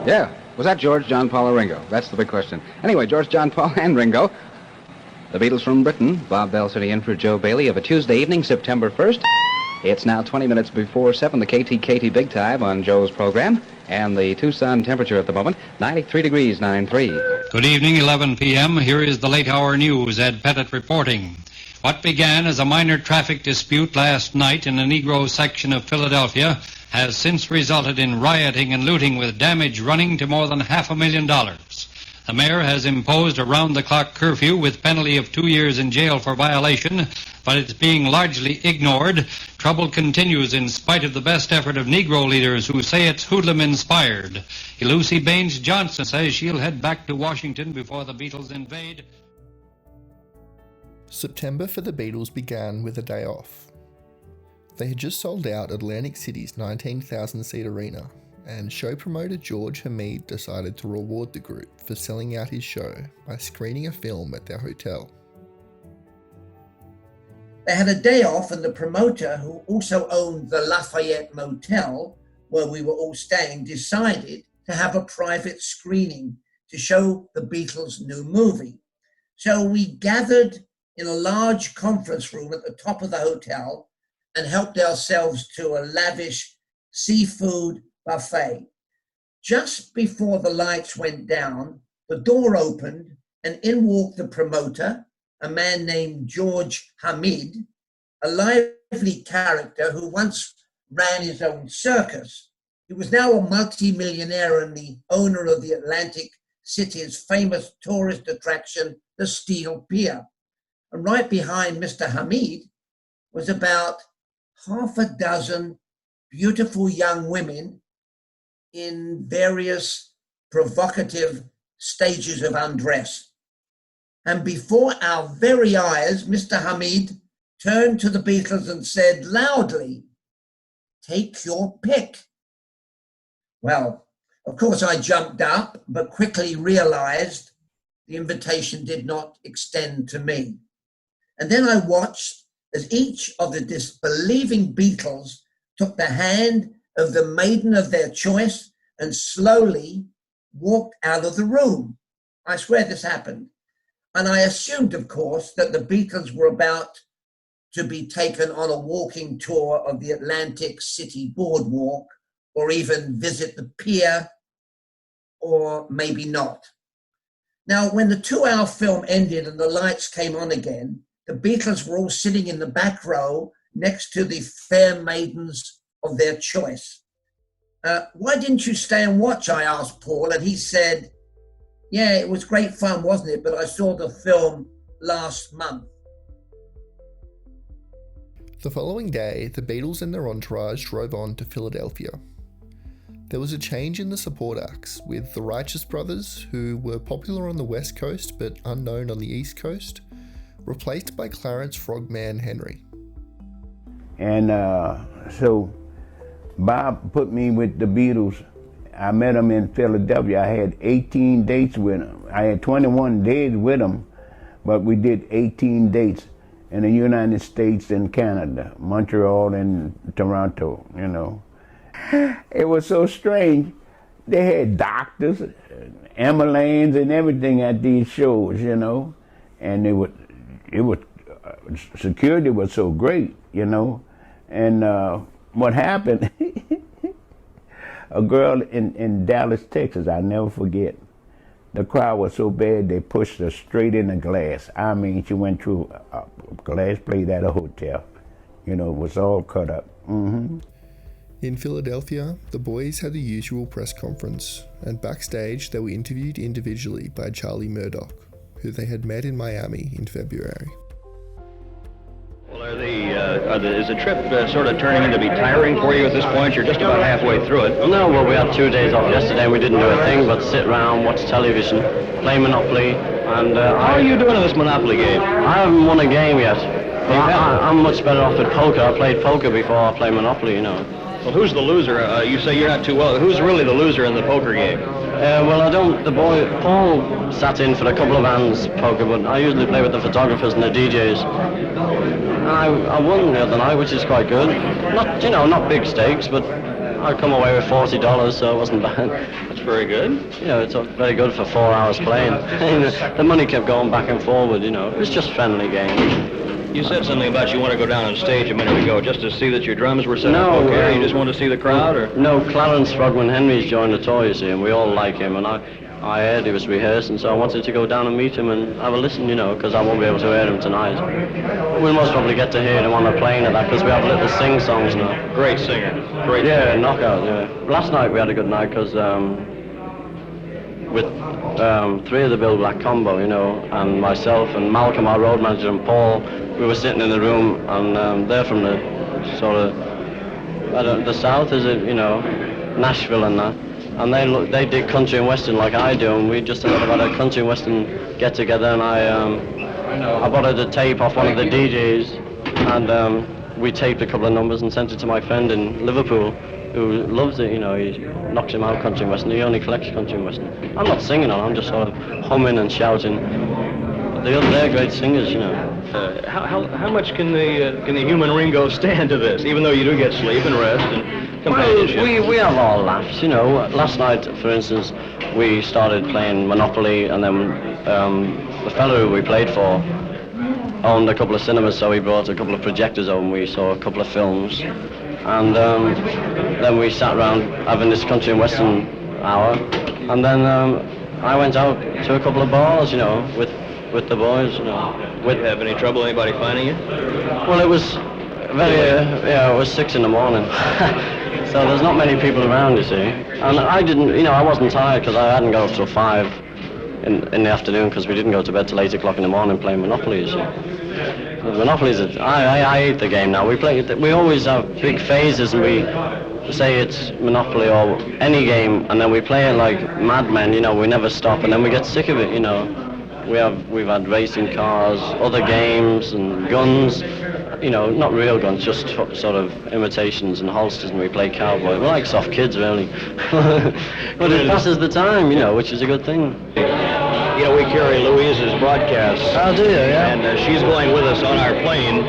Yeah. Was that George, John, Paul, or Ringo? That's the big question. Anyway, George, John, Paul, and Ringo. The Beatles from Britain. Bob Bell sitting in for Joe Bailey of a Tuesday evening, September 1st. It's now 20 minutes before 7, the KTKT Big Time on Joe's program. And the Tucson temperature at the moment, 93 degrees, 9-3. Good evening, 11 p.m. Here is the late hour news. Ed Pettit reporting. What began as a minor traffic dispute last night in a Negro section of Philadelphia has since resulted in rioting and looting with damage running to more than $500,000. The mayor has imposed a round-the-clock curfew with penalty of 2 years in jail for violation, but it's being largely ignored. Trouble continues in spite of the best effort of Negro leaders who say it's hoodlum-inspired. Lucy Baines Johnson says she'll head back to Washington before the Beatles invade. September for the Beatles began with a day off. They had just sold out Atlantic City's 19,000-seat arena, and show promoter George Hamid decided to reward the group for selling out his show by screening a film at their hotel. They had a day off, and the promoter, who also owned the Lafayette Motel, where we were all staying, decided to have a private screening to show the Beatles' new movie. So we gathered in a large conference room at the top of the hotel and helped ourselves to a lavish seafood buffet. Just before the lights went down, the door opened and in walked the promoter, a man named George Hamid, a lively character who once ran his own circus. He was now a multi-millionaire and the owner of the Atlantic City's famous tourist attraction, the Steel Pier. And right behind Mr. Hamid was about half a dozen beautiful young women in various provocative stages of undress. And before our very eyes, Mr. Hamid turned to the Beatles and said loudly, "Take your pick." Well, of course I jumped up, but quickly realized the invitation did not extend to me. And then I watched as each of the disbelieving Beatles took the hand of the maiden of their choice and slowly walked out of the room. I swear this happened. And I assumed, of course, that the Beatles were about to be taken on a walking tour of the Atlantic City boardwalk, or even visit the pier, or maybe not. Now, when the 2-hour film ended and the lights came on again, the Beatles were all sitting in the back row next to the fair maidens of their choice. Why didn't you stay and watch? I asked Paul, and he said, yeah, it was great fun, wasn't it? But I saw the film last month. The following day, the Beatles and their entourage drove on to Philadelphia. There was a change in the support acts, with the Righteous Brothers, who were popular on the West Coast but unknown on the East Coast, replaced by Clarence Frogman Henry. And so Bob put me with the Beatles. I met them in Philadelphia. I had 18 dates with them. I had 21 days with them, but we did 18 dates in the United States and Canada, Montreal and Toronto, you know. It was so strange. They had doctors, ambulance and everything at these shows, you know, and it was security was so great, you know. And what happened, a girl in Dallas, Texas, I'll never forget. The crowd was so bad, they pushed her straight in the glass. I mean, she went through a glass plate at a hotel. You know, it was all cut up. Mm-hmm. In Philadelphia, the boys had the usual press conference, and backstage they were interviewed individually by Charlie Murdoch, who they had met in Miami in February. Well, is the trip sort of turning into be tiring for you at this point? You're just about halfway through it. No, well, we had 2 days off yesterday. We didn't do a thing but sit around, watch television, play Monopoly, and... How are you doing in this Monopoly game? I haven't won a game yet. I'm much better off at poker. I played poker before I played Monopoly, you know. Well, who's the loser? You say you're not too well. Who's really the loser in the poker game? Well, I don't. The boy Paul sat in for a couple of bands poker, but I usually play with the photographers and the DJs. And I won the other night, which is quite good. Not, you know, not big stakes, but I come away with $40, so it wasn't bad. That's very good. You know, it's very good for 4 hours playing. The money kept going back and forward. You know, it's just friendly games. You said something about you want to go down on stage a minute ago just to see that your drums were set up okay, or you just want to see the crowd, or? No, Clarence Frogman Henry's joined the tour, you see, and we all like him, and I heard he was rehearsing, so I wanted to go down and meet him and have a listen, you know, because I won't be able to hear him tonight. We'll most probably get to hear him on the plane at that, because we have little sing-songs now. Great singer. Great Yeah, singer. knockout, yeah. Last night we had a good night, because with three of the Bill Black combo, you know, and myself and Malcolm, our road manager, and Paul, we were sitting in the room, and they're from the sort of, the south, is it, you know, Nashville and that, and they did country and western like I do, and we just had a country and western get together, and I borrowed a tape off one of the DJs, and we taped a couple of numbers and sent it to my friend in Liverpool, who loves it, you know, he knocks him out country and western, he only collects country and western. I'm not singing on, I'm just sort of humming and shouting. They're great singers, you know. How much can the human Ringo stand to this, even though you do get sleep and rest and companionship? Well, we have all laughs, you know. Last night, for instance, we started playing Monopoly, and then the fellow who we played for owned a couple of cinemas, so he brought a couple of projectors over and we saw a couple of films. And then we sat around having this country and western hour, and then I went out to a couple of bars, you know, with the boys, you know. Did you have any trouble anybody finding you? Well, it was it was 6 in the morning, so there's not many people around, you see. And I didn't, you know, I wasn't tired because I hadn't got up till 5 in the afternoon because we didn't go to bed till 8 o'clock in the morning playing Monopoly, you see. Monopoly is, I hate the game now. We always have big phases and we say it's Monopoly or any game, and then we play it like madmen, you know, we never stop, and then we get sick of it, you know. We've had racing cars, other games and guns, you know, not real guns, just sort of imitations and holsters, and we play cowboy. We're like soft kids, really. But it passes the time, you know, which is a good thing. You know, we carry Louise's broadcasts. Oh, do you? Yeah. And she's going with us on our plane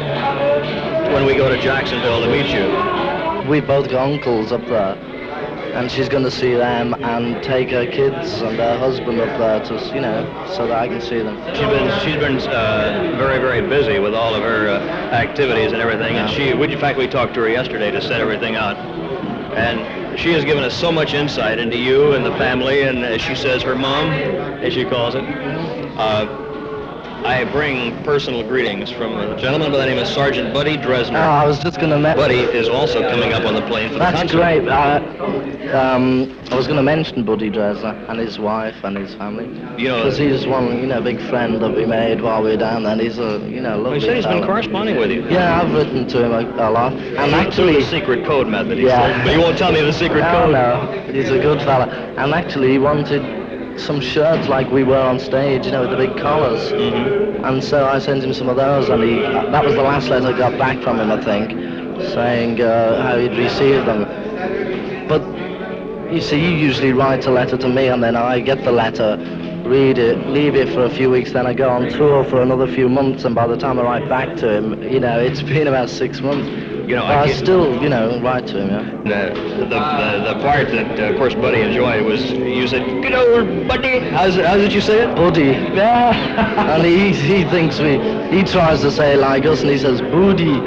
when we go to Jacksonville to meet you. We both got uncles up there, and she's going to see them and take her kids and her husband up there to, you know, so that I can see them. She's been very, very busy with all of her activities and everything, and in fact, we talked to her yesterday to set everything out. And she has given us so much insight into you and the family, and as she says, her mom, as she calls it. I bring personal greetings from a gentleman by the name of Sergeant Buddy Dresner. Oh, I was just going to mention... Buddy is also coming up on the plane for the That's concert. great. I was going to mention Buddy Dresner and his wife and his family. You know, because he's one, you know, big friend that we made while we were down there, and he's a, you know, lovely he said he's fella. been corresponding with you. Yeah, I've written to him a lot. And Through actually... the secret code method, he Yeah. said. But you won't tell me the secret code. No, he's a good fella. And actually, he wanted some shirts like we were on stage, you know, with the big collars. Mm-hmm. And so I sent him some of those, and that was the last letter I got back from him, I think, saying how he'd received them. But, you see, you usually write a letter to me, and then I get the letter, read it, leave it for a few weeks, then I go on tour for another few months, and by the time I write back to him, you know, it's been about 6 months. You know, I still, you know, write to him, yeah. The part that, of course, Buddy enjoyed was you said, "Good old Buddy." How did you say it? Buddy. Yeah. And he thinks he tries to say it like us, and he says, Booty.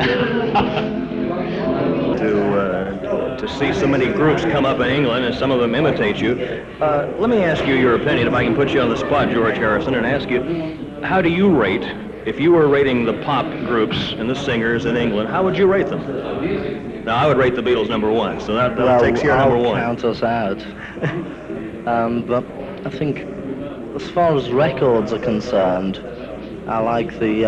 To see so many groups come up in England and some of them imitate you. Let me ask you your opinion, if I can put you on the spot, George Harrison, and ask you, how do you rate, if you were rating the pop groups and the singers in England, how would you rate them? Now, I would rate the Beatles #1, so that takes your I'll #1. count us out. But I think, as far as records are concerned, I like the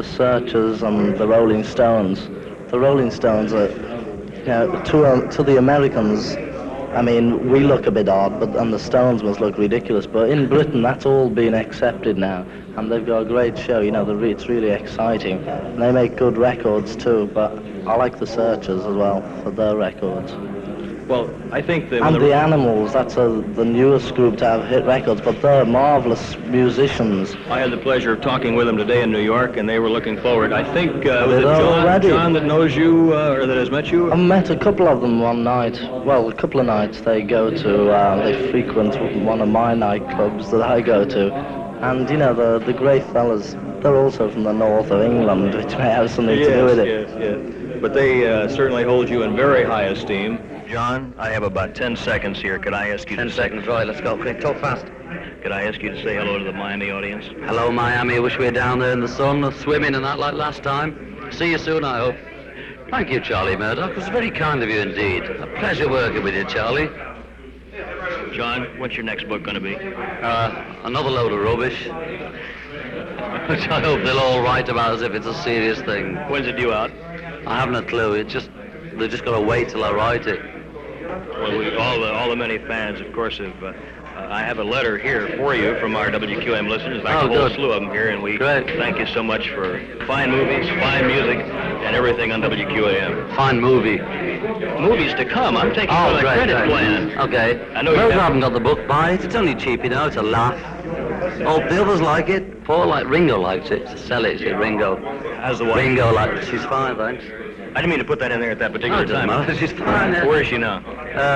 Searchers and the Rolling Stones. The Rolling Stones are, you know, to the Americans, I mean, we look a bit odd, and the Stones must look ridiculous, but in Britain that's all been accepted now, and they've got a great show, you know, it's really exciting. And they make good records too, but I like the Searchers as well for their records. Well, I think that... And the Animals, that's the newest group to have hit records, but they're marvelous musicians. I had the pleasure of talking with them today in New York, and they were looking forward. I think, was it John that knows you, or that has met you? I met a couple of them one night. Well, a couple of nights. They go to, they frequent one of my nightclubs that I go to. And, you know, the great fellas, they're also from the north of England, which may have something to do with it. Yes. But they certainly hold you in very high esteem. John, I have about 10 seconds here. Could I ask you 10 seconds, right, let's go. Quick, talk fast. Could I ask you to say hello to the Miami audience? Hello, Miami. I wish we were down there in the sun, swimming and that like last time. See you soon, I hope. Thank you, Charlie Murdoch. It was very kind of you indeed. A pleasure working with you, Charlie. John, what's your next book going to be? Another load of rubbish, which I hope they'll all write about as if it's a serious thing. When's it due out? I haven't a clue. They're just going to wait till I write it. Well, all the many fans, of course, have... I have a letter here for you from our WQM listeners. In fact, a whole slew of them here, and we thank you so much for fine movies, fine music, and everything on WQAM. Fine movie. Movies to come. I'm taking the credit plan. Okay. I know you haven't got the book. Buy it. It's only cheap, you know. It's a laugh. Oh, the others like it. Ringo likes it. To sell it, say Ringo. How's the wife? Ringo likes it. She's fine, thanks. I didn't mean to put that in there at that particular time. No, she's fine. Where is she now?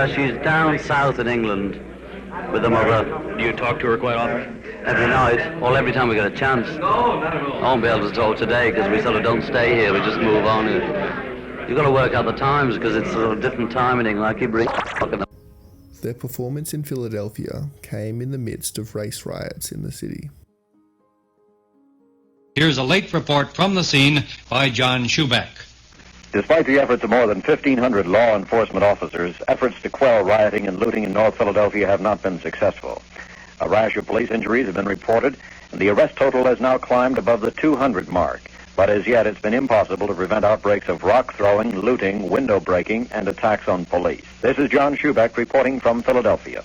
She's down south in England with her mother. Do you talk to her quite often? Every night, or every time we get a chance. I won't be able to talk today because we sort of don't stay here, we just move on. You've got to work out the times because it's sort of different time in England. I keep fucking up. Their performance in Philadelphia came in the midst of race riots in the city. Here's a late report from the scene by John Schubeck. Despite the efforts of more than 1,500 law enforcement officers, efforts to quell rioting and looting in North Philadelphia have not been successful. A rash of police injuries have been reported, and the arrest total has now climbed above the 200 mark. But as yet, it's been impossible to prevent outbreaks of rock throwing, looting, window breaking, and attacks on police. This is John Schubeck reporting from Philadelphia.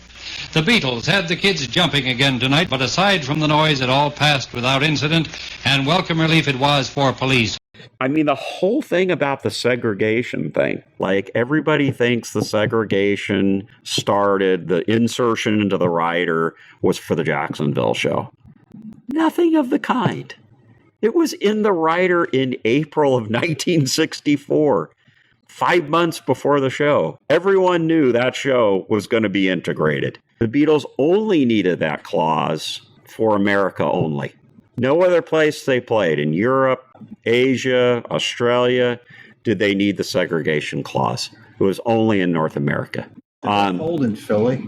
The Beatles had the kids jumping again tonight, but aside from the noise, it all passed without incident, and welcome relief it was for police. I mean, the whole thing about the segregation thing, like everybody thinks the segregation started, the insertion into the rider was for the Jacksonville show. Nothing of the kind. It was in the rider in April of 1964, 5 months before the show. Everyone knew that show was going to be integrated. The Beatles only needed that clause for America only. No other place they played, in Europe, Asia, Australia, did they need the segregation clause. It was only in North America. Did that hold in Philly?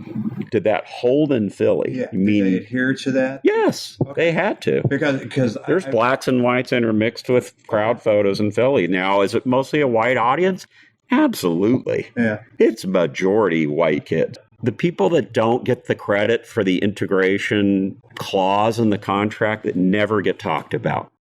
Did that hold in Philly? Yeah. Did they adhere to that? Yes, they had to. Because there's blacks and whites intermixed with crowd photos in Philly. Now, is it mostly a white audience? Absolutely. Yeah. It's majority white kids. The people that don't get the credit for the integration clause in the contract that never get talked about.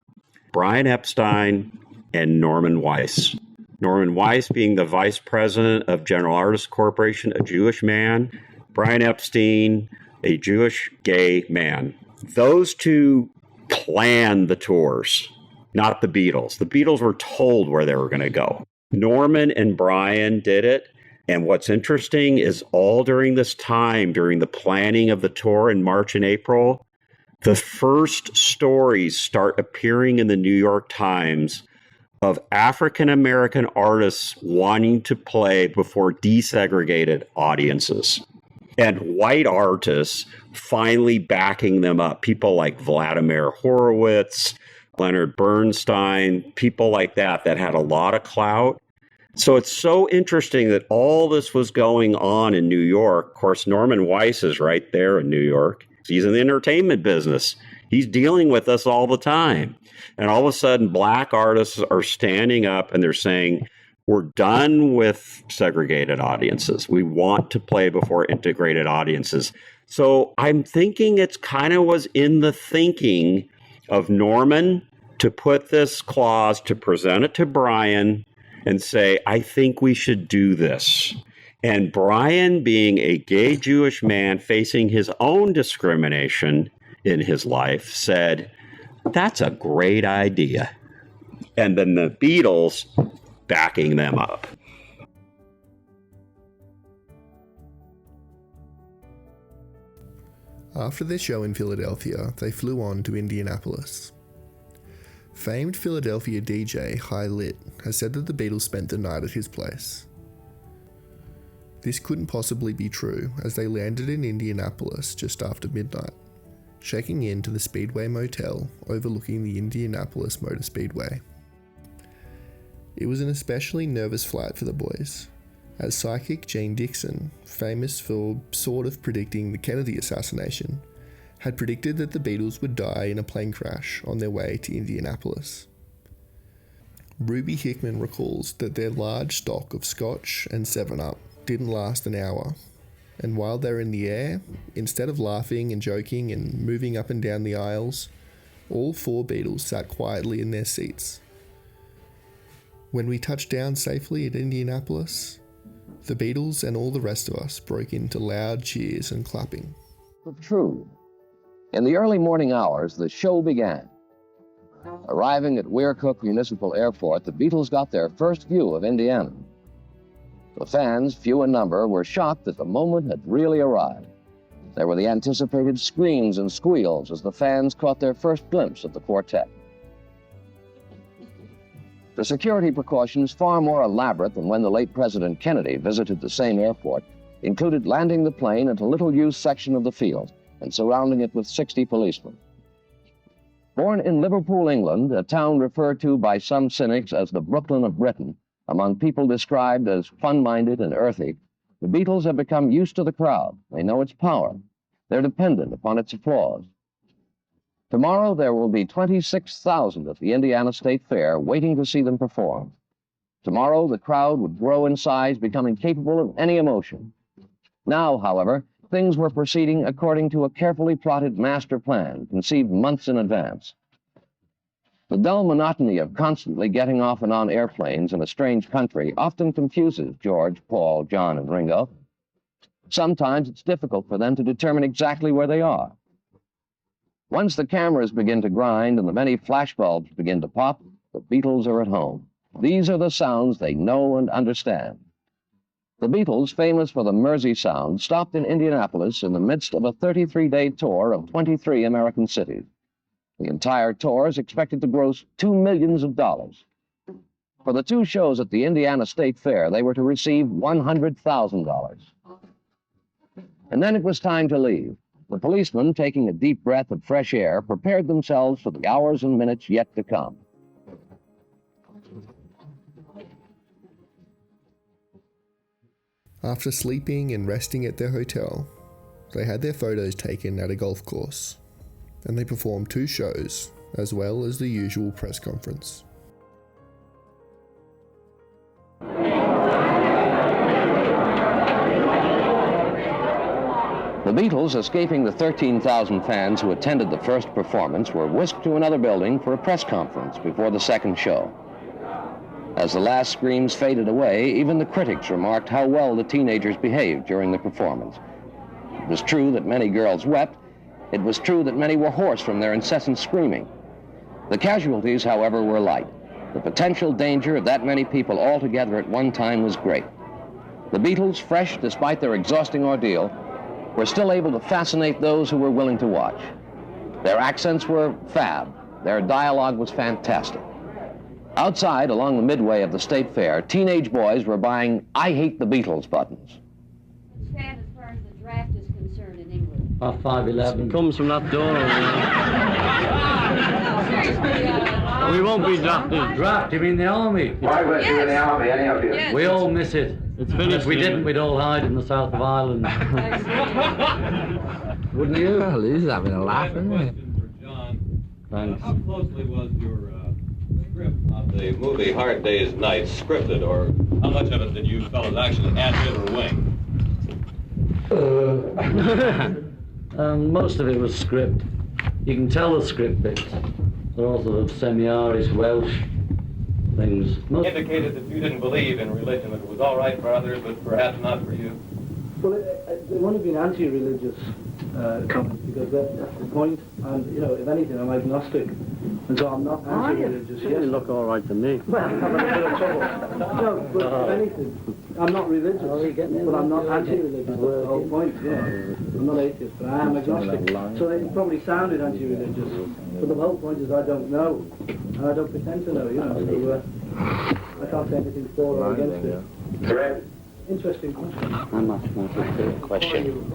Brian Epstein and Norman Weiss. Norman Weiss being the vice president of General Artists Corporation, a Jewish man. Brian Epstein, a Jewish gay man. Those two planned the tours, not the Beatles. The Beatles were told where they were going to go. Norman and Brian did it. And what's interesting is all during this time, during the planning of the tour in March and April, the first stories start appearing in the New York Times of African-American artists wanting to play before desegregated audiences. And white artists finally backing them up. People like Vladimir Horowitz, Leonard Bernstein, people like that had a lot of clout. So it's so interesting that all this was going on in New York. Of course, Norman Weiss is right there in New York. He's in the entertainment business. He's dealing with us all the time. And all of a sudden, black artists are standing up and they're saying, we're done with segregated audiences. We want to play before integrated audiences. So I'm thinking it's kind of was in the thinking of Norman to put this clause, to present it to Brian and say, I think we should do this. And Brian, being a gay Jewish man facing his own discrimination in his life, said, that's a great idea. And then the Beatles backing them up. After their show in Philadelphia, they flew on to Indianapolis. Famed Philadelphia DJ High Lit has said that the Beatles spent the night at his place. This couldn't possibly be true, as they landed in Indianapolis just after midnight, checking in to the Speedway Motel overlooking the Indianapolis Motor Speedway. It was an especially nervous flight for the boys, as psychic Jane Dixon, famous for sort of predicting the Kennedy assassination, had predicted that the Beatles would die in a plane crash on their way to Indianapolis. Ruby Hickman recalls that their large stock of Scotch and 7-Up didn't last an hour, and while they're in the air, instead of laughing and joking and moving up and down the aisles, all 4 Beatles sat quietly in their seats. When we touched down safely at Indianapolis, the Beatles and all the rest of us broke into loud cheers and clapping. True. In the early morning hours, the show began. Arriving at Weircook Municipal Airport, the Beatles got their first view of Indiana. The fans, few in number, were shocked that the moment had really arrived. There were the anticipated screams and squeals as the fans caught their first glimpse of the quartet. The security precautions, far more elaborate than when the late President Kennedy visited the same airport, included landing the plane at a little-used section of the field and surrounding it with 60 policemen. Born in Liverpool, England, a town referred to by some cynics as the Brooklyn of Britain, among people described as fun-minded and earthy, the Beatles have become used to the crowd. They know its power. They're dependent upon its applause. Tomorrow there will be 26,000 at the Indiana State Fair waiting to see them perform. Tomorrow the crowd would grow in size, becoming capable of any emotion. Now, however, things were proceeding according to a carefully plotted master plan, conceived months in advance. The dull monotony of constantly getting off and on airplanes in a strange country often confuses George, Paul, John, and Ringo. Sometimes it's difficult for them to determine exactly where they are. Once the cameras begin to grind and the many flashbulbs begin to pop, the Beatles are at home. These are the sounds they know and understand. The Beatles, famous for the Mersey sound, stopped in Indianapolis in the midst of a 33-day tour of 23 American cities. The entire tour is expected to gross $2 million. For the 2 shows at the Indiana State Fair, they were to receive $100,000. And then it was time to leave. The policemen, taking a deep breath of fresh air, prepared themselves for the hours and minutes yet to come. After sleeping and resting at their hotel, they had their photos taken at a golf course, and they performed 2 shows, as well as the usual press conference. The Beatles, escaping the 13,000 fans who attended the first performance, were whisked to another building for a press conference before the second show. As the last screams faded away, even the critics remarked how well the teenagers behaved during the performance. It was true that many girls wept. It was true that many were hoarse from their incessant screaming. The casualties, however, were light. The potential danger of that many people all together at one time was great. The Beatles, fresh despite their exhausting ordeal, were still able to fascinate those who were willing to watch. Their accents were fab. Their dialogue was fantastic. Outside, along the midway of the State Fair, teenage boys were buying "I Hate the Beatles" buttons. Stand as far as the draft is concerned in England. About 5'11". Comes from that door. We won't be drafted. Draft? You mean the army? Why were you in the army, any of you? We all miss it. It's finished. If we didn't, we'd all hide in the south of Ireland. Wouldn't you? Well, he's having a laugh, isn't he? Thanks. How closely was your script of the movie Hard Day's Night scripted, or how much of it did you fellas actually ad-lib or wing? Most of it was script. You can tell the script bits. They're all sort of semi-Irish, Welsh things. Indicated that you didn't believe in religion, that it was all right for others, but perhaps not for you. Well, they want to be an anti-religious comment, because that's the point. And, you know, if anything, I'm agnostic. And so I'm not anti-religious. You look all right to me. Well, I'm having a bit of trouble. No, but if anything, I'm not religious, but I'm not anti-religious. That's the whole point, yeah. I'm not atheist, but I am agnostic. So it probably sounded anti-religious, but the whole point is I don't know, and I don't pretend to know, you know. So I can't say anything for or against it. Correct. Interesting question. I'm much more to the question.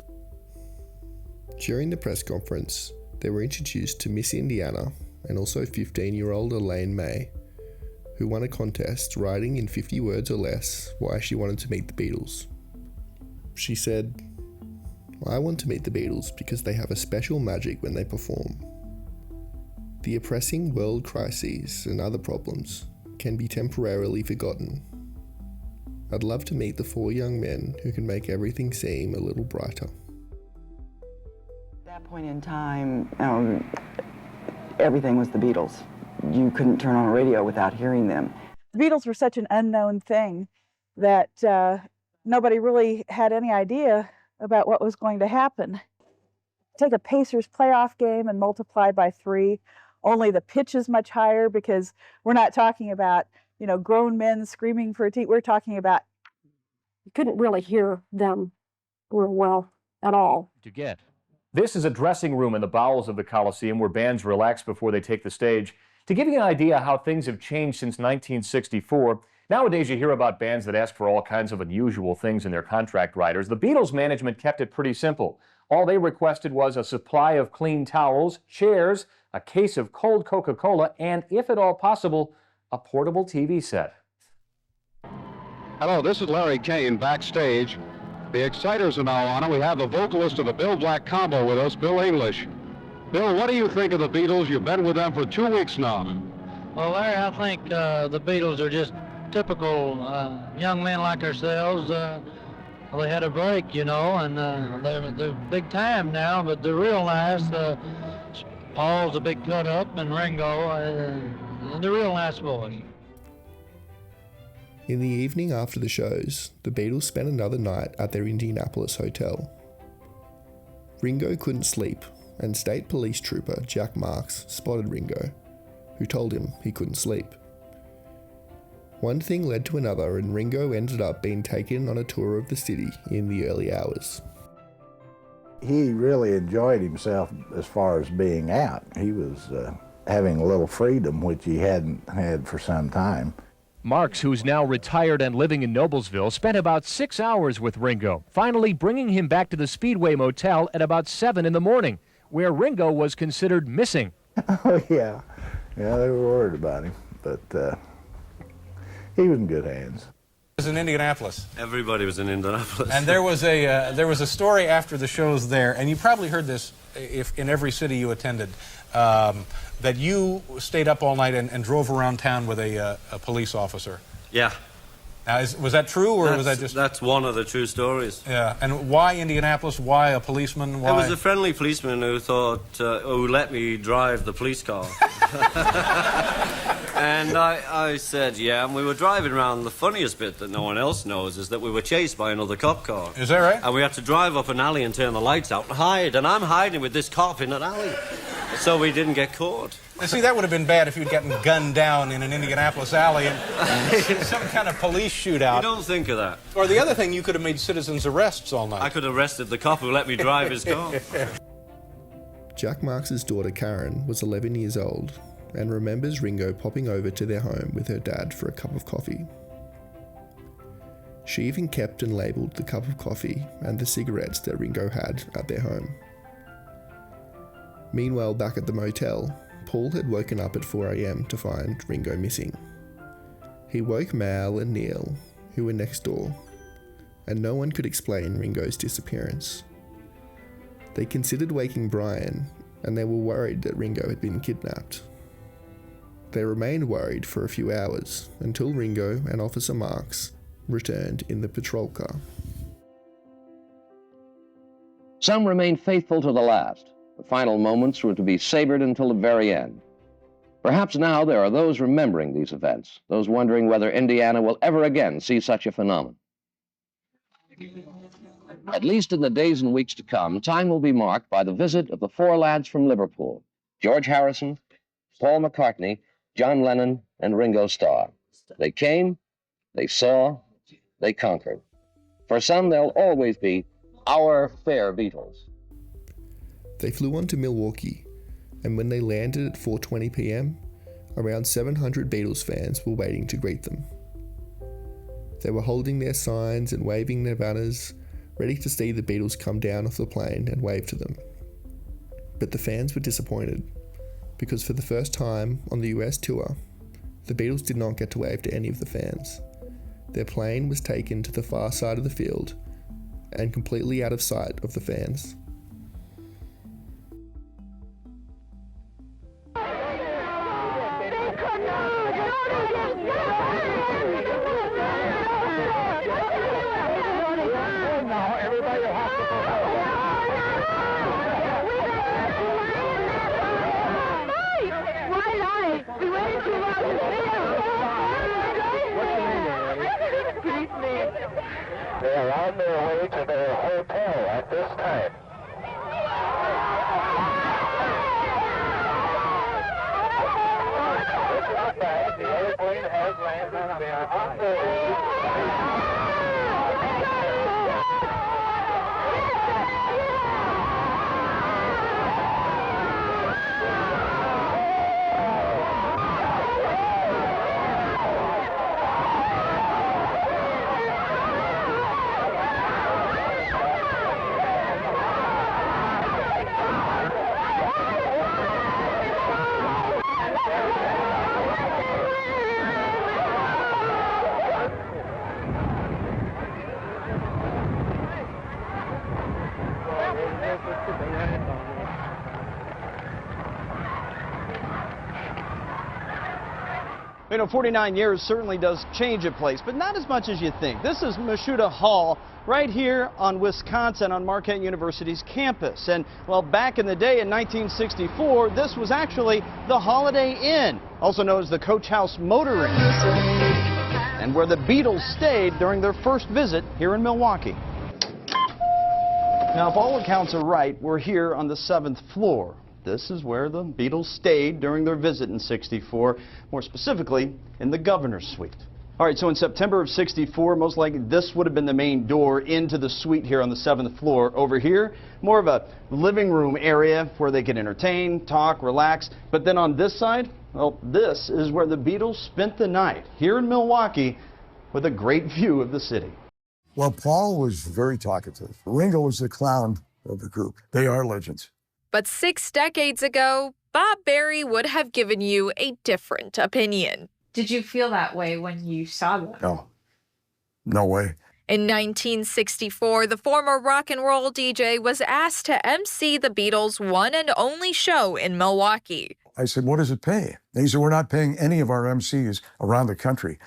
During the press conference, they were introduced to Miss Indiana and also 15-year-old Elaine May, who won a contest writing in 50 words or less why she wanted to meet the Beatles. She said, "I want to meet the Beatles because they have a special magic when they perform. The oppressing world crises and other problems can be temporarily forgotten. I'd love to meet the 4 young men who can make everything seem a little brighter." At that point in time, everything was the Beatles. You couldn't turn on a radio without hearing them. The Beatles were such an unknown thing that nobody really had any idea about what was going to happen. Take a Pacers playoff game and multiply by 3. Only the pitch is much higher because we're not talking about, grown men screaming for a team. We're talking about... You couldn't really hear them real well at all. To get. This is a dressing room in the bowels of the Coliseum where bands relax before they take the stage. To give you an idea how things have changed since 1964, nowadays you hear about bands that ask for all kinds of unusual things in their contract writers. The Beatles management kept it pretty simple. All they requested was a supply of clean towels, chairs, a case of cold Coca-Cola, and, if at all possible, a portable TV set. Hello, this is Larry Kane backstage. The Exciters are now on, and we have the vocalist of the Bill Black Combo with us, Bill English. Bill, what do you think of the Beatles? You've been with them for 2 weeks now. Well, Larry, I think the Beatles are just typical young men like ourselves. They had a break, and they're big time now, but they're real nice. Paul's a big cut-up, and Ringo, they're real nice boys. In the evening after the shows, the Beatles spent another night at their Indianapolis hotel. Ringo couldn't sleep, and State Police Trooper Jack Marks spotted Ringo, who told him he couldn't sleep. One thing led to another, and Ringo ended up being taken on a tour of the city in the early hours. He really enjoyed himself as far as being out. He was having a little freedom, which he hadn't had for some time. Marks, who's now retired and living in Noblesville, spent about 6 hours with Ringo, finally bringing him back to the Speedway Motel at about 7 in the morning, where Ringo was considered missing. Oh, yeah. Yeah, they were worried about him, but he was in good hands. Was in Indianapolis. Everybody was in Indianapolis. And there was a story after the shows there, and you probably heard this if in every city you attended, that you stayed up all night and drove around town with a police officer. Yeah. Now, was that true, or was that just... That's one of the true stories. Yeah, and why Indianapolis? Why a policeman? Why? It was a friendly policeman who thought, who let me drive the police car. And I said, yeah, and we were driving around. The funniest bit that no one else knows is that we were chased by another cop car. Is that right? And we had to drive up an alley and turn the lights out and hide, and I'm hiding with this cop in an alley. So we didn't get caught. Now, see, that would have been bad if you'd gotten gunned down in an Indianapolis alley and some kind of police shootout. You don't think of that. Or the other thing, you could have made citizens' arrests all night. I could have arrested the cop who let me drive his car. Jack Marks's daughter Karen was 11 years old and remembers Ringo popping over to their home with her dad for a cup of coffee. She even kept and labelled the cup of coffee and the cigarettes that Ringo had at their home. Meanwhile, back at the motel, Paul had woken up at 4 a.m. to find Ringo missing. He woke Mal and Neil, who were next door, and no one could explain Ringo's disappearance. They considered waking Brian, and they were worried that Ringo had been kidnapped. They remained worried for a few hours until Ringo and Officer Marks returned in the patrol car. Some remained faithful to the last. The final moments were to be savored until the very end. Perhaps now there are those remembering these events, those wondering whether Indiana will ever again see such a phenomenon. At least in the days and weeks to come, time will be marked by the visit of the 4 lads from Liverpool: George Harrison, Paul McCartney, John Lennon, and Ringo Starr. They came, they saw, they conquered. For some, they'll always be our fair Beatles. They flew on to Milwaukee, and when they landed at 4:20 p.m., around 700 Beatles fans were waiting to greet them. They were holding their signs and waving their banners, ready to see the Beatles come down off the plane and wave to them. But the fans were disappointed, because for the first time on the US tour, the Beatles did not get to wave to any of the fans. Their plane was taken to the far side of the field and completely out of sight of the fans. They are on their way to their hotel at this time. The airplane has landed. They are on their way. You know, 49 years certainly does change a place, but not as much as you think. This is Mashuda Hall right here on Wisconsin on Marquette University's campus. And, well, back in the day in 1964, this was actually the Holiday Inn, also known as the Coach House Motor Inn, and where the Beatles stayed during their first visit here in Milwaukee. Now, if all accounts are right, we're here on the 7th floor. This is where the Beatles stayed during their visit in '64, more specifically in the governor's suite. All right, so in September of '64, most likely this would have been the main door into the suite here on the 7th floor. Over here, more of a living room area where they could entertain, talk, relax. But then on this side, well, this is where the Beatles spent the night here in Milwaukee with a great view of the city. Well, Paul was very talkative. Ringo was the clown of the group. They are legends. But 6 decades ago, Bob Berry would have given you a different opinion. Did you feel that way when you saw them? No. No way. In 1964, the former rock and roll DJ was asked to MC the Beatles' one and only show in Milwaukee. I said, what does it pay? And he said, we're not paying any of our MCs around the country.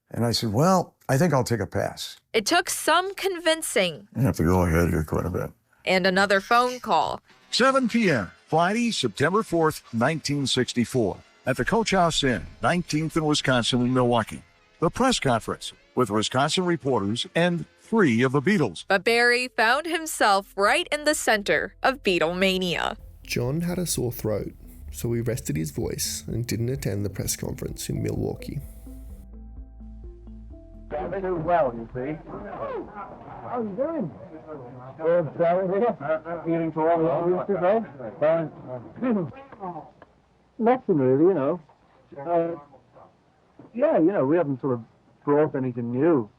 And I said, well, I think I'll take a pass. It took some convincing. You have to go ahead here quite a bit. And another phone call. 7 p.m., Friday, September 4th, 1964, at the Coach House Inn, 19th and Wisconsin in Milwaukee. The press conference with Wisconsin reporters and 3 of the Beatles. But Berry found himself right in the center of Beatlemania. John had a sore throat, so he rested his voice and didn't attend the press conference in Milwaukee. They do well, you see. How are you doing? Barry here. Eating for all the today. Nothing really, you know. Yeah, you know, we haven't sort of brought anything new.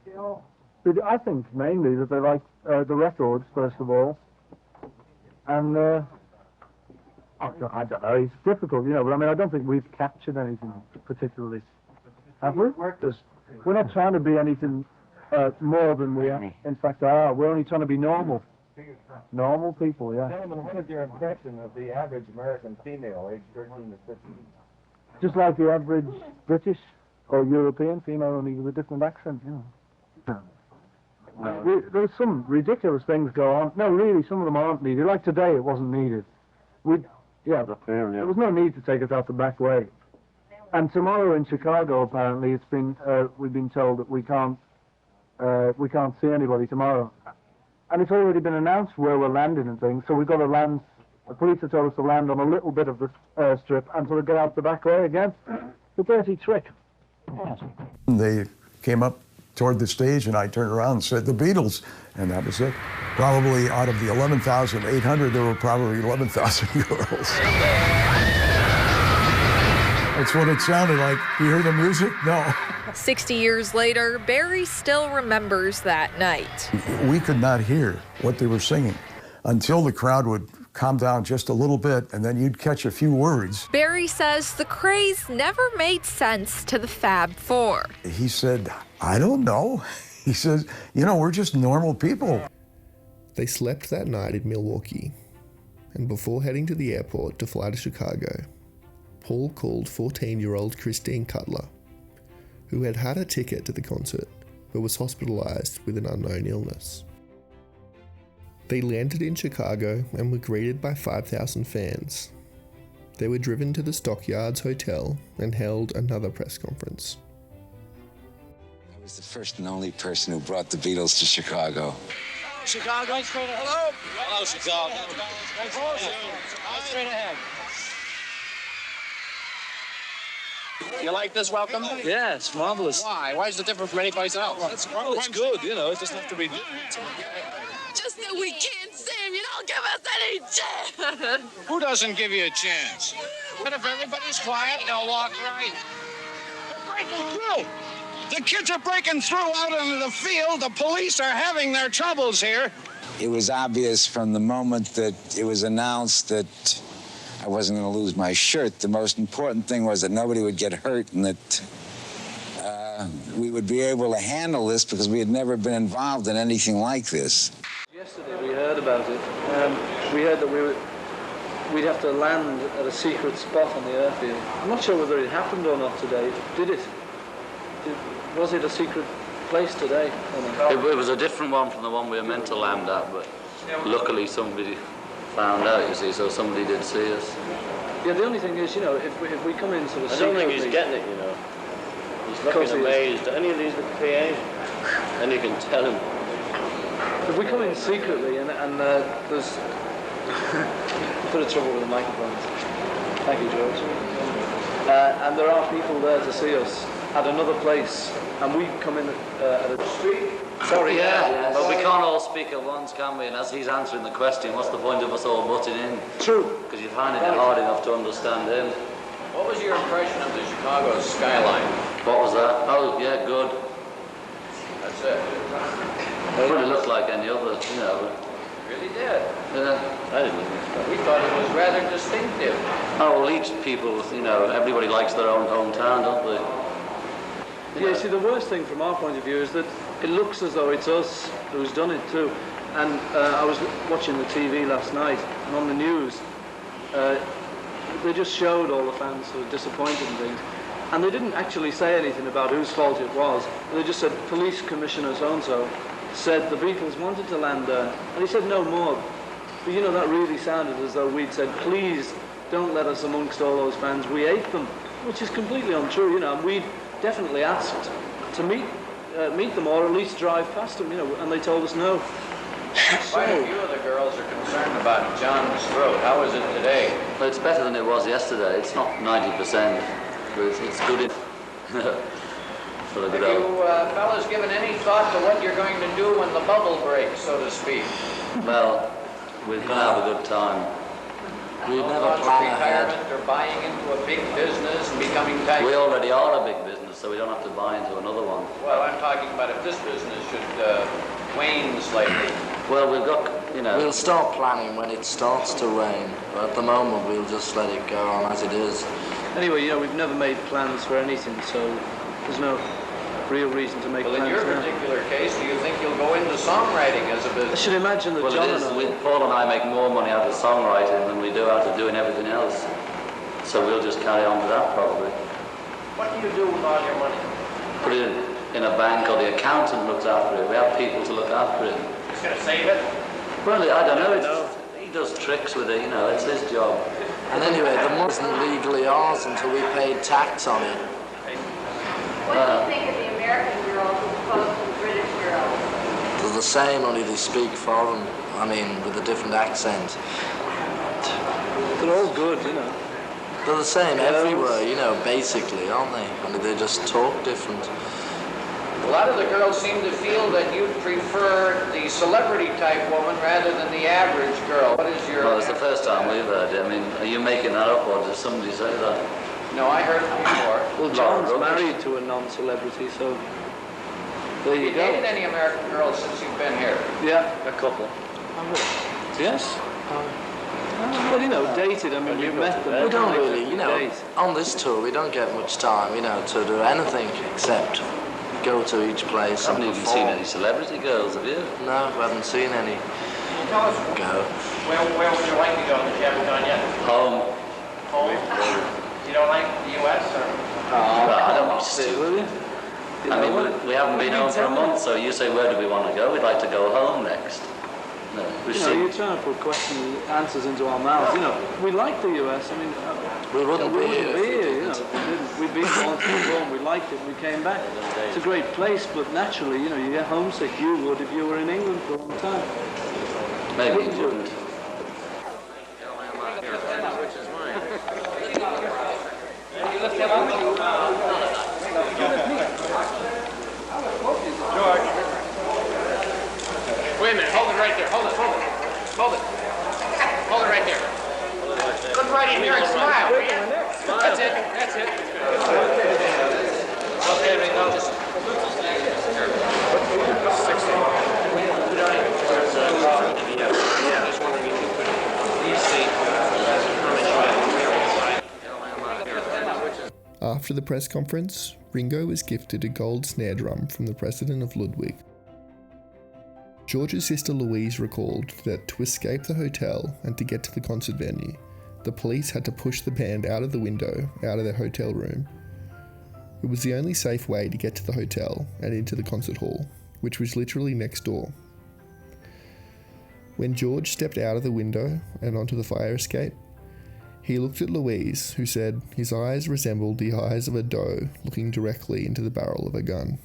But I think mainly that they like the records, first of all. And, I don't know, it's difficult, you know, but I mean, I don't think we've captured anything particularly. Have we? We're not trying to be anything more than we are. In fact, we're only trying to be normal. Normal people, yeah. Gentlemen, what is your impression of the average American female, aged 13 to 15? Just like the average British or European female, only with a different accent, you know. There's some ridiculous things go on. No, really, some of them aren't needed. Like today, it wasn't needed. There was no need to take us out the back way. And tomorrow in Chicago, apparently, it's been we've been told that we can't see anybody tomorrow. And it's already been announced where we're landing and things, so we've got to land. The police have told us to land on a little bit of the strip and sort of get out the back way again. It's a dirty trick. They came up toward the stage, and I turned around and said, "The Beatles," and that was it. Probably out of the 11,800, there were probably 11,000 girls. That's what it sounded like. You hear the music? No. 60 years later, Barry still remembers that night. We could not hear what they were singing until the crowd would calm down just a little bit, and then you'd catch a few words. Barry says the craze never made sense to the Fab Four. He said, "I don't know." He says, "You know, we're just normal people." They slept that night in Milwaukee, and before heading to the airport to fly to Chicago, Paul called 14-year-old Christine Cutler, who had had a ticket to the concert but was hospitalised with an unknown illness. They landed in Chicago and were greeted by 5,000 fans. They were driven to the Stockyards Hotel and held another press conference. I was the first and only person who brought the Beatles to Chicago. Chicago, hello. Hello, Chicago. Straight ahead. You like this welcome? Yeah, it's marvelous. Why? Why is it different from any place else? Well, it's good, you know, it doesn't have to be... Just that we can't sing, you don't give us any chance. Who doesn't give you a chance? But if everybody's quiet, they'll walk right. They're breaking through. The kids are breaking through out into the field. The police are having their troubles here. It was obvious from the moment that it was announced that I wasn't going to lose my shirt. The most important thing was that nobody would get hurt and that we would be able to handle this because we had never been involved in anything like this. Yesterday we heard about it. We heard that we'd have to land at a secret spot on the airfield. I'm not sure whether it happened or not today. Did it? Was it a secret place today? It was a different one from the one we were meant to land at, but luckily somebody found out, you see, so somebody did see us. Yeah, the only thing is, you know, if we come in sort of I don't think he's getting it, you know. He's looking amazed. Any of these with the PA, and you can tell him. If we come in secretly and there's a bit of trouble with the microphones. Thank you, George. And there are people there to see us at another place, and we come in at a street. Sorry, yeah, but we can't all speak at once, can we? And as he's answering the question, what's the point of us all butting in? True. Because you're finding it hard enough to understand him. What was your impression of the Chicago skyline? What was that? Oh, yeah, good. That's it. It really looked like any other, you know. Really did. Yeah. I didn't. We thought it was rather distinctive. Oh, well, each people, you know, everybody likes their own hometown, don't they? Yeah, see, the worst thing from our point of view is that it looks as though it's us who's done it too. And I was watching the TV last night, and on the news, they just showed all the fans who were disappointed and things. And they didn't actually say anything about whose fault it was. They just said, Police Commissioner so-and-so said the Beatles wanted to land there. And he said no more. But you know, that really sounded as though we'd said, please don't let us amongst all those fans. We hate them, which is completely untrue, you know. And we'd definitely asked to meet them or at least drive past them, you know, and they told us no. Quite a few of the girls are concerned about John's throat. How is it today? Well, it's better than it was yesterday. It's not 90%, but it's good. For a good Have you fellas given any thought to what you're going to do when the bubble breaks, so to speak? Well, we're going to have a good time. We've never planned retirement or buying into a big business and becoming tax. We already are a big business, so we don't have to buy into another one. Well, I'm talking about if this business should wane slightly. Well, we've got, you know... We'll start planning when it starts to rain, but at the moment we'll just let it go on as it is. Anyway, you know, we've never made plans for anything, so there's no real reason to make plans. Well, in your particular case, do you think you'll go into songwriting as a business? I should imagine that John and I... Paul and I make more money out of songwriting than we do out of doing everything else. So we'll just carry on with that, probably. What do you do with all your money? Put it in a bank, or the accountant looks after it. We have people to look after it. He's going to save it? Well, I don't know. He does tricks with it, you know. It's his job. And anyway, the money wasn't legally ours until we paid tax on it. What do you think of the American girls as opposed to the British girls? They're the same, only they speak foreign. I mean, with a different accent. They're all good, you know. They're the same everywhere, you know, basically, aren't they? Only they just talk different. A lot of the girls seem to feel that you'd prefer the celebrity-type woman rather than the average girl. What is your... Well, it's the first time we've heard it. I mean, are you making that up, or did somebody say that? No, I heard it before. Well, John's married to a non-celebrity, so there you go. Have you dated any American girls since you've been here? Yeah, a couple. Yes. Well, you know, dated, I mean, we've met them. We don't really, you know, on this tour, we don't get much time, you know, to do anything except go to each place. I haven't even seen any celebrity girls, have you? No, we haven't seen any. Tell us, go. Where would you like to go that you haven't gone yet? Home. Home? You don't like the U.S. or? I don't want to. Will you? I mean, we haven't been home for a month, so you say, where do we want to go? We'd like to go home next. No, you're trying to put answers into our mouths. You know, we like the U.S. I mean, we wouldn't be here. You know, we've been gone to home. We liked it. We came back. It's a great place, but naturally, you know, you get homesick. You would if you were in England for a long time. Maybe you wouldn't. George. Wait a minute, hold it right there. Hold it. Hold it. Hold it right there. Look right in here and smile, will you? That's it. Okay, Ringo, just... After the press conference, Ringo was gifted a gold snare drum from the president of Ludwig. George's sister Louise recalled that to escape the hotel and to get to the concert venue, the police had to push the band out of the window, out of their hotel room. It was the only safe way to get to the hotel and into the concert hall, which was literally next door. When George stepped out of the window and onto the fire escape, he looked at Louise, who said his eyes resembled the eyes of a doe looking directly into the barrel of a gun.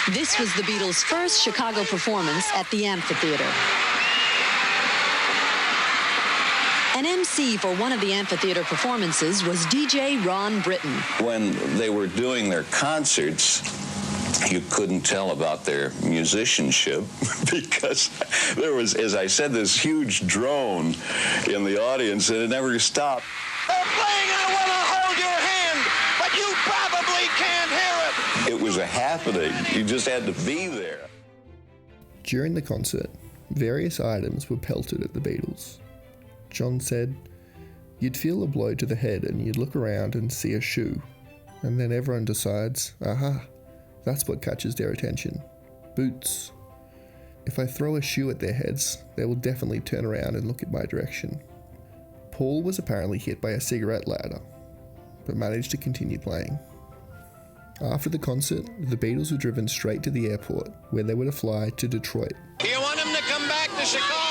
This was the Beatles' first Chicago performance at the amphitheater. An MC for one of the amphitheater performances was DJ Ron Britton. When they were doing their concerts, you couldn't tell about their musicianship because there was, as I said, this huge drone in the audience and it never stopped. They're playing I Want to Hold Your Hand, but you probably can't hear it. It was a happening. You just had to be there. During the concert, various items were pelted at the Beatles. John said, "You'd feel a blow to the head and you'd look around and see a shoe. And then everyone decides, aha, that's what catches their attention. Boots. If I throw a shoe at their heads, they will definitely turn around and look at my direction." Paul was apparently hit by a cigarette ladder, but managed to continue playing. After the concert, the Beatles were driven straight to the airport, where they were to fly to Detroit. Do you want him to come back to Chicago?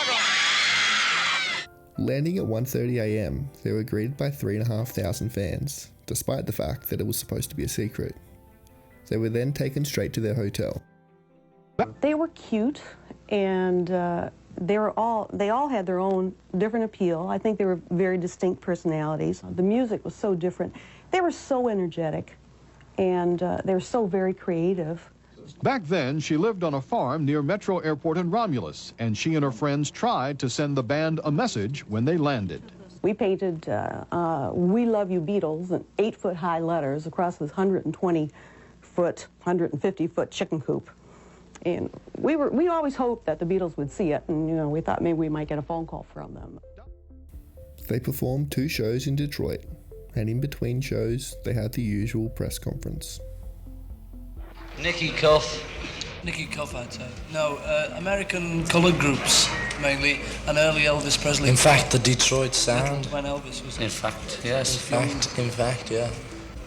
Landing at 1:30 a.m, they were greeted by 3,500 fans, despite the fact that it was supposed to be a secret. They were then taken straight to their hotel. They were cute, and they all had their own different appeal. I think they were very distinct personalities. The music was so different. They were so energetic, and they were so very creative. Back then, she lived on a farm near Metro Airport in Romulus, and she and her friends tried to send the band a message when they landed. We painted "We Love You Beatles" in 8-foot-high letters across this 120-foot, 150-foot chicken coop. And we always hoped that the Beatles would see it, and you know, we thought maybe we might get a phone call from them. They performed 2 shows in Detroit, and in between shows, they had the usual press conference. Nicky Cuff, I'd say. No, American coloured groups, mainly, and early Elvis Presley. In fact, the Detroit sound. When Elvis was... In fact, yes. In fact, yeah.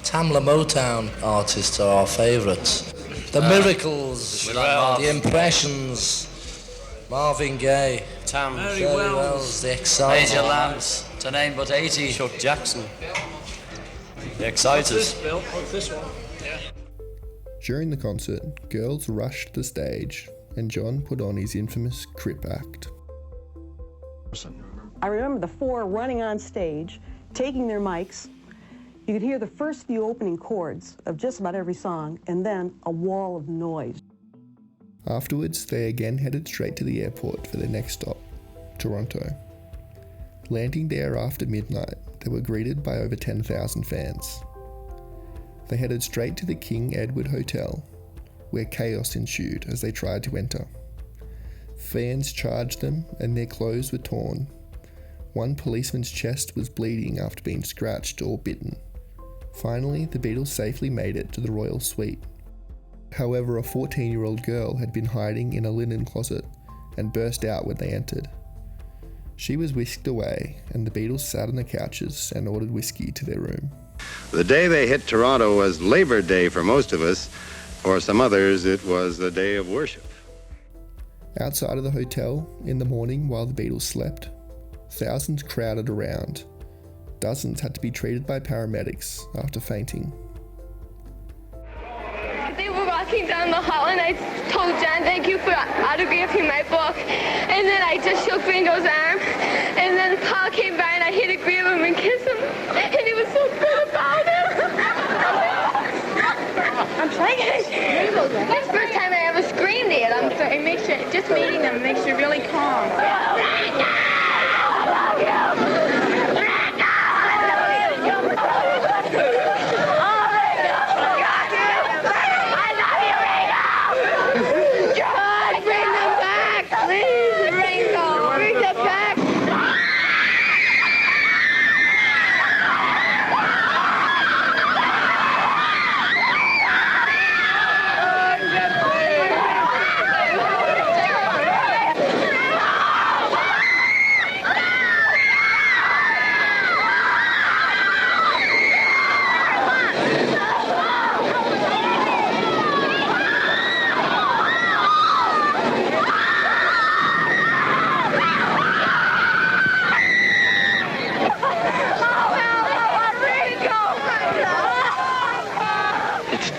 Tamla Motown artists are our favourites. The Miracles, the Impressions, Marvin Gaye, Mary Wells, the Exciters, Major Lance, to name but 80. Chuck Jackson, the Exciters. What's this, Bill? What's this one? Yeah. During the concert, girls rushed the stage, and John put on his infamous Crip act. I remember the four running on stage, taking their mics. You could hear the first few opening chords of just about every song, and then a wall of noise. Afterwards, they again headed straight to the airport for their next stop, Toronto. Landing there after midnight, they were greeted by over 10,000 fans. They headed straight to the King Edward Hotel, where chaos ensued as they tried to enter. Fans charged them and their clothes were torn. One policeman's chest was bleeding after being scratched or bitten. Finally, the Beatles safely made it to the royal suite. However, a 14-year-old girl had been hiding in a linen closet and burst out when they entered. She was whisked away, and the Beatles sat on the couches and ordered whiskey to their room. The day they hit Toronto was Labor Day for most of us. For some others, it was the day of worship. Outside of the hotel, in the morning while the Beatles slept, thousands crowded around. Dozens had to be treated by paramedics after fainting. They were walking down the hall and I told John, thank you for autographing my book. And then I just shook Ringo's arm. And then Paul came by and I hit a grab him and kissed him. And he was so good about it. I'm trying to. That's the first time I ever screamed it. I'm sorry. It makes you, just meeting them makes you really calm.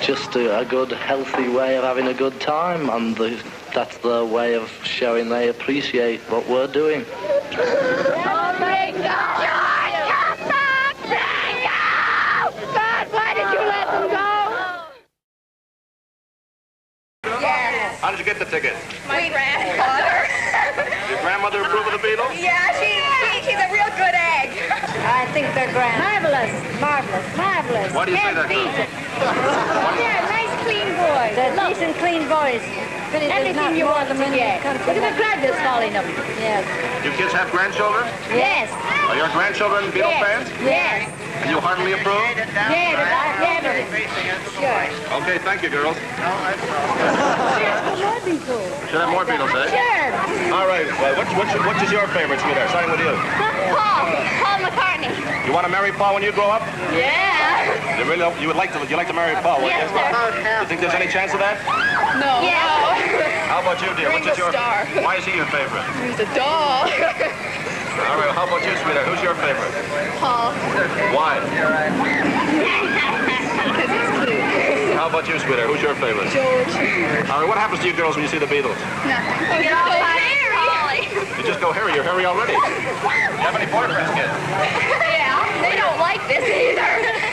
Just a good, healthy way of having a good time, and that's the way of showing they appreciate what we're doing. Why did you let them go? Yes. How did you get the ticket? My grandmother. Your grandmother approve of the Beatles? Yeah, she's a real good egg. I think they're grand. Marvelous, marvelous, marvelous. Why do you say that, girl? They're nice, clean boys. They're decent, clean boys. Everything you want them to get. Look at the blood that's falling up. Yes. Do kids have grandchildren? Yes. Are your grandchildren Beatles fans? Yes. And you heartily approve? Yeah, sure. Okay, thank you, girls. Should have more Beatles, eh? Sure. All right. Which is your favorite, sweetheart? Starting with you. Paul McCartney. You want to marry Paul when you grow up? Yeah. You would like to marry Paul, wouldn't Yes, you? sir. You think there's any chance of that? No. Yeah. How about you, dear? Ringo Starr. Why is he your favorite? He's a doll. All right. How about you, sweetheart? Who's your favorite? Paul. Why? Because he's cute. How about you, sweetheart? Who's your favorite? George. All right. What happens to you girls when you see the Beatles? Nothing. Oh, you're so hairy. You just go hairy. You're hairy already. You have any boyfriends, kid? Yeah. They don't like this either.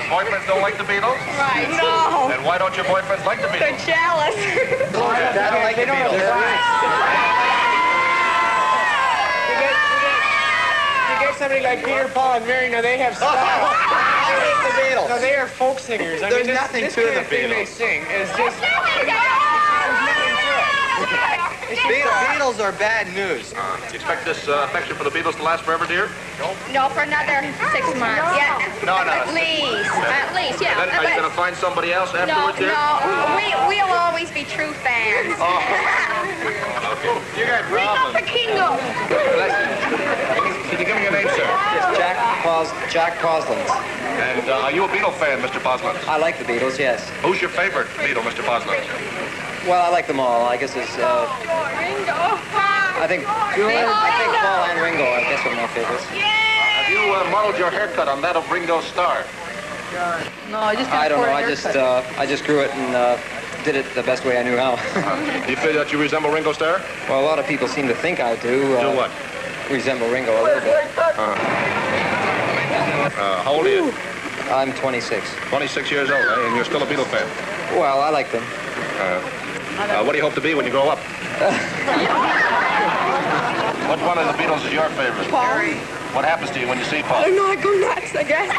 Boyfriends don't like the Beatles? Right. No. Then why don't your boyfriends like the Beatles? They're jealous. They don't like the Beatles. Somebody like Peter, Paul, and Mary, now they have style. I hate the Beatles. No, they are folk singers. I There's mean, nothing this to kind the of thing they Beatles. sing is just... Beatles are bad news. You expect this affection for the Beatles to last forever, dear? No, for another 6 months. Yeah. No. At least, yeah. Then are you going to find somebody else afterwards, dear? We'll always be true fans. Oh. Okay. You got problems. Kingo. Can you give me your name, sir? Yes, Jack Posland. And are you a Beatle fan, Mr. Posland? I like the Beatles, yes. Who's your favorite Beatle, Mr. Posland? Well, I like them all. I guess it's, I think Paul and Ringo, I guess, are my favorites. Have you modeled your haircut on that of Ringo Starr? No, I don't know. I just grew it and did it the best way I knew how. Do you feel that you resemble Ringo Starr? Well, a lot of people seem to think I do. Do what? resemble Ringo a little bit. How old are you? I'm 26. 26 years old, eh? And you're still a Beatle fan? Well, I like them. What do you hope to be when you grow up? Which one of the Beatles is your favorite? Paul. What happens to you when you see Paul? I don't know, I go nuts, I guess.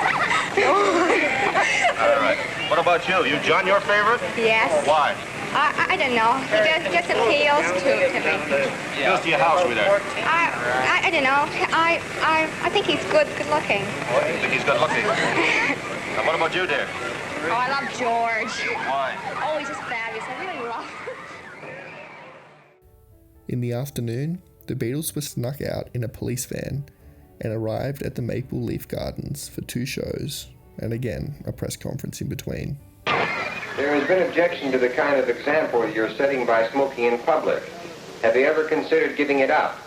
All right. What about you? You John your favorite? Yes. Why? I don't know. He just appeals to me. Close to your house, sweetheart. I don't know. I think he's good looking. You think he's good looking? What about you, dear? Oh, I love George. Why? Oh, he's just fabulous. I really love him. In the afternoon, the Beatles were snuck out in a police van and arrived at the Maple Leaf Gardens for 2 shows, and again, a press conference in between. There has been objection to the kind of example you're setting by smoking in public. Have you ever considered giving it up?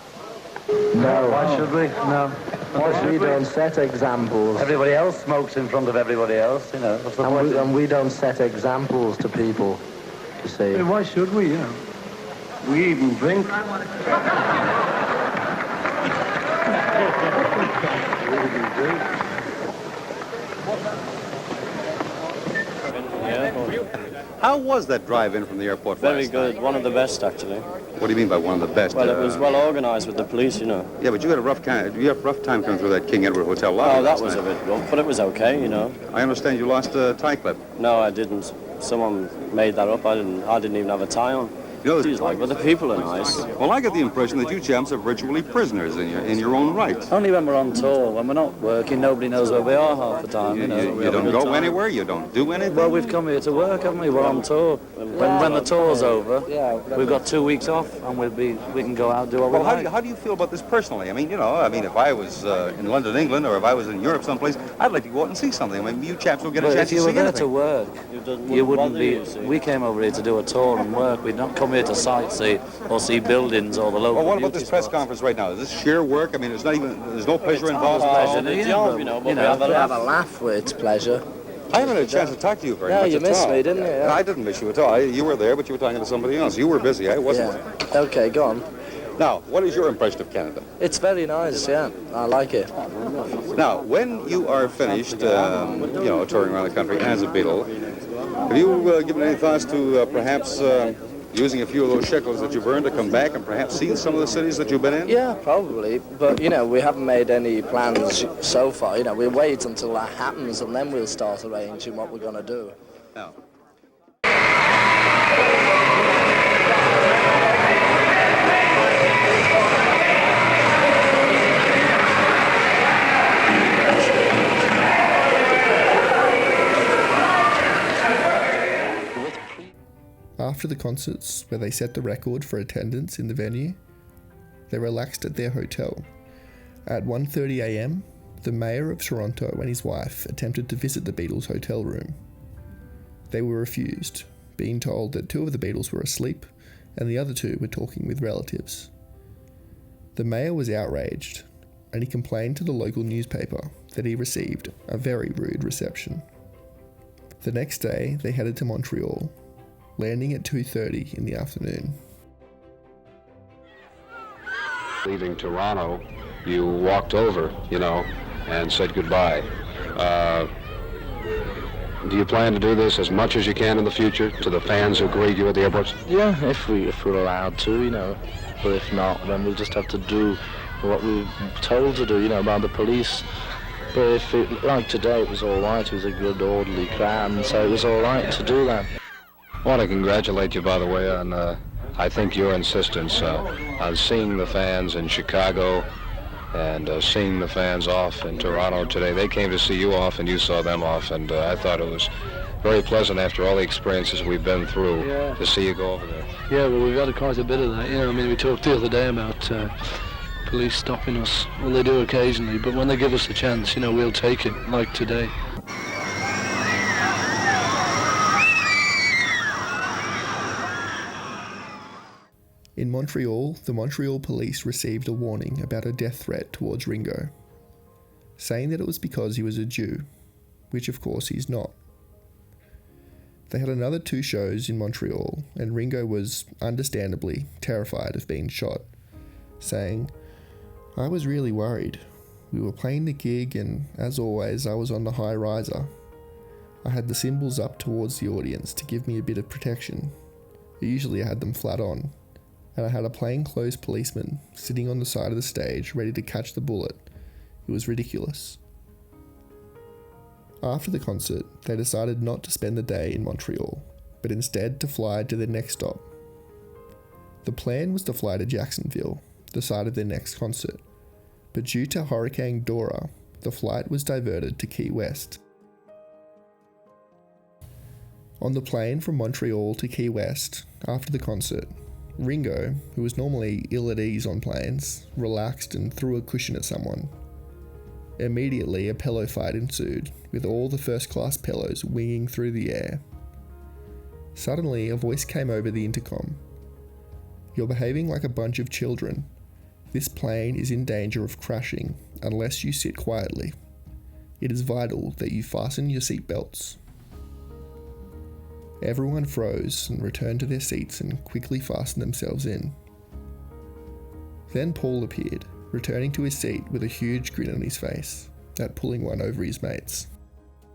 No. Why should we? No. Because we don't set examples. Everybody else smokes in front of everybody else, you know. What's the point? And we don't set examples to people, you see. Hey, why should we, you know? We even drink. How was that drive-in from the airport? Very good. One of the best, actually. What do you mean by one of the best? Well, it was well organised with the police, you know. Yeah, but you had a rough time coming through that King Edward Hotel lobby. Oh, that was a bit rough, but it was okay, you know. I understand you lost a tie clip. No, I didn't. Someone made that up. I didn't even have a tie on. You know, She's like, but the people are nice. Well, I get the impression that you champs are virtually prisoners in your own right. Only when we're on tour. When we're not working, nobody knows where we are half the time. You don't go anywhere. You don't do anything. Well, we've come here to work, haven't we? We're on tour. When the tour's over, we've got 2 weeks off, and we can go out and do what we like. How do you feel about this personally? I mean, if I was in London, England, or if I was in Europe someplace, I'd like to go out and see something. I mean, you chaps don't get a chance to see anything. If you were there to work, you wouldn't be. We came over here to do a tour and work. We'd not come here to sightsee or see buildings or the local. Well, what about this press conference right now? Is this sheer work? I mean, there's no pleasure involved. It's job, we have a laugh with it's pleasure. I haven't had a chance to talk to you very much. Yeah, you missed me, didn't you? I didn't miss you at all. You were there, but you were talking to somebody else. You were busy. I wasn't. Yeah. Okay, go on. Now, what is your impression of Canada? It's very nice, yeah. I like it. Now, when you are finished, touring around the country as a Beatle, have you given any thoughts to perhaps using a few of those shekels that you've earned to come back and perhaps see some of the cities that you've been in? Yeah, probably. But, we haven't made any plans so far. We'll wait until that happens and then we'll start arranging what we're going to do. No. After the concerts, where they set the record for attendance in the venue, they relaxed at their hotel. At 1:30 a.m, the mayor of Toronto and his wife attempted to visit the Beatles' hotel room. They were refused, being told that 2 of the Beatles were asleep and the other 2 were talking with relatives. The mayor was outraged, and he complained to the local newspaper that he received a very rude reception. The next day, they headed to Montreal, landing at 2:30 in the afternoon. Leaving Toronto, you walked over, and said goodbye. Do you plan to do this as much as you can in the future to the fans who greet you at the airports? Yeah, if we're allowed to, But if not, then we'll just have to do what we're told to do, about the police. But like today, it was all right. It was a good, orderly crowd, and so it was all right to do that. I want to congratulate you, by the way, on, I think, your insistence on seeing the fans in Chicago and seeing the fans off in Toronto today. They came to see you off and you saw them off, and I thought it was very pleasant after all the experiences we've been through to see you go over there. Yeah, well, we've had quite a bit of that. We talked the other day about police stopping us. Well, they do occasionally, but when they give us a chance, we'll take it, like today. In Montreal, the Montreal police received a warning about a death threat towards Ringo, saying that it was because he was a Jew, which of course he's not. They had another 2 shows in Montreal, and Ringo was, understandably, terrified of being shot, saying, I was really worried. We were playing the gig and, as always, I was on the high riser. I had the cymbals up towards the audience to give me a bit of protection. Usually I had them flat on, and I had a plainclothes policeman sitting on the side of the stage ready to catch the bullet. It was ridiculous. After the concert, they decided not to spend the day in Montreal, but instead to fly to their next stop. The plan was to fly to Jacksonville, the site of their next concert, but due to Hurricane Dora, the flight was diverted to Key West. On the plane from Montreal to Key West, after the concert, Ringo, who was normally ill at ease on planes, relaxed and threw a cushion at someone. Immediately, a pillow fight ensued, with all the first-class pillows winging through the air. Suddenly, a voice came over the intercom. "You're behaving like a bunch of children. This plane is in danger of crashing unless you sit quietly. It is vital that you fasten your seatbelts." Everyone froze and returned to their seats and quickly fastened themselves in. Then Paul appeared, returning to his seat with a huge grin on his face, at pulling one over his mates.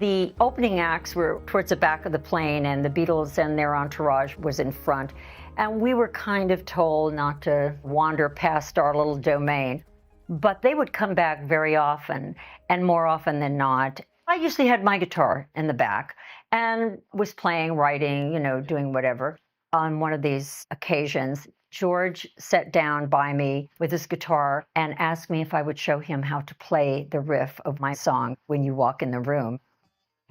The opening acts were towards the back of the plane, and the Beatles and their entourage was in front. And we were kind of told not to wander past our little domain. But they would come back very often, and more often than not. I usually had my guitar in the back and was playing, writing, doing whatever. On one of these occasions, George sat down by me with his guitar and asked me if I would show him how to play the riff of my song, When You Walk in the Room.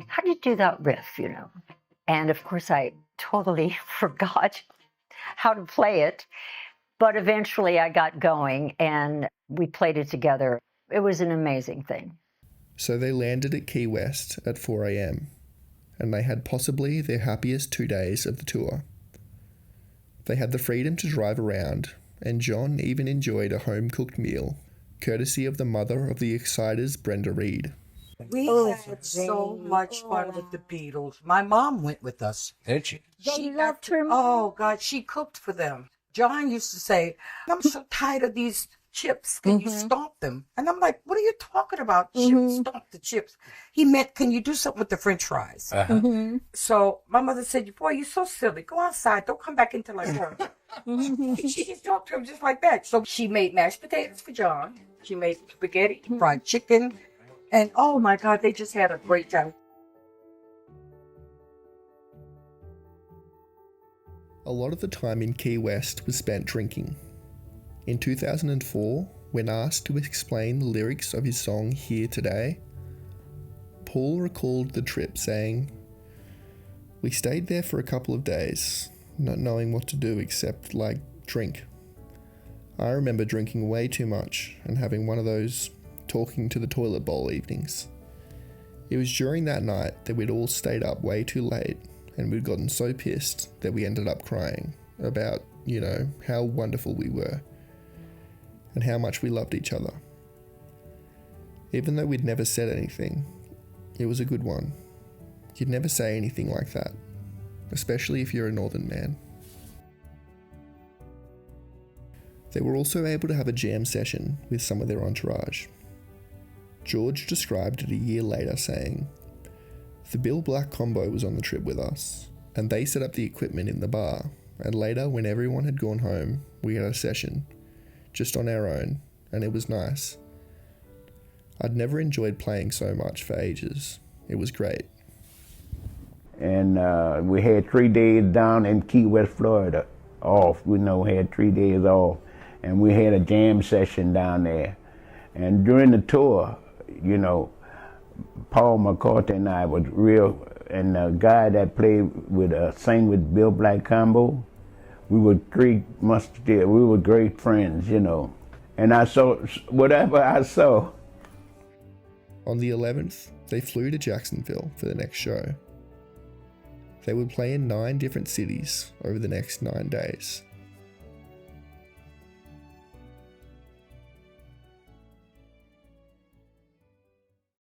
How do you do that riff, And of course, I totally forgot how to play it. But eventually I got going and we played it together. It was an amazing thing. So they landed at Key West at 4 a.m. and they had possibly their happiest 2 days of the tour. They had the freedom to drive around, and John even enjoyed a home-cooked meal, courtesy of the mother of the Exciters, Brenda Reed. We had so much fun with the Beatles. My mom went with us. Did she? She loved her. Oh, God, she cooked for them. John used to say, "I'm so tired of these chips. Can you stomp them?" And I'm like, "What are you talking about? Chips, stomp the chips." He meant, "Can you do something with the French fries?" So my mother said, "Boy, you're so silly. Go outside. Don't come back until I work." She just talked to him just like that. So she made mashed potatoes for John. She made spaghetti, fried chicken. And oh my God, they just had a great time. A lot of the time in Key West was spent drinking. In 2004, when asked to explain the lyrics of his song Here Today, Paul recalled the trip saying, "We stayed there for a couple of days, not knowing what to do except, drink. I remember drinking way too much and having one of those talking to the toilet bowl evenings. It was during that night that we'd all stayed up way too late and we'd gotten so pissed that we ended up crying about, how wonderful we were and how much we loved each other. Even though we'd never said anything, it was a good one. You'd never say anything like that, especially if you're a northern man." They were also able to have a jam session with some of their entourage. George described it a year later saying, "The Bill Black combo was on the trip with us, and they set up the equipment in the bar, and later when everyone had gone home, we had a session, just on our own, and it was nice. I'd never enjoyed playing so much for ages. It was great." And we had 3 days down in Key West, Florida, off. We had 3 days off, and we had a jam session down there. And during the tour, Paul McCartney and I was real, and the guy that played sang with Bill Black combo, we were 3 musketeers. We were great friends, And I saw whatever I saw. On the 11th, they flew to Jacksonville for the next show. They would play in 9 different cities over the next 9 days.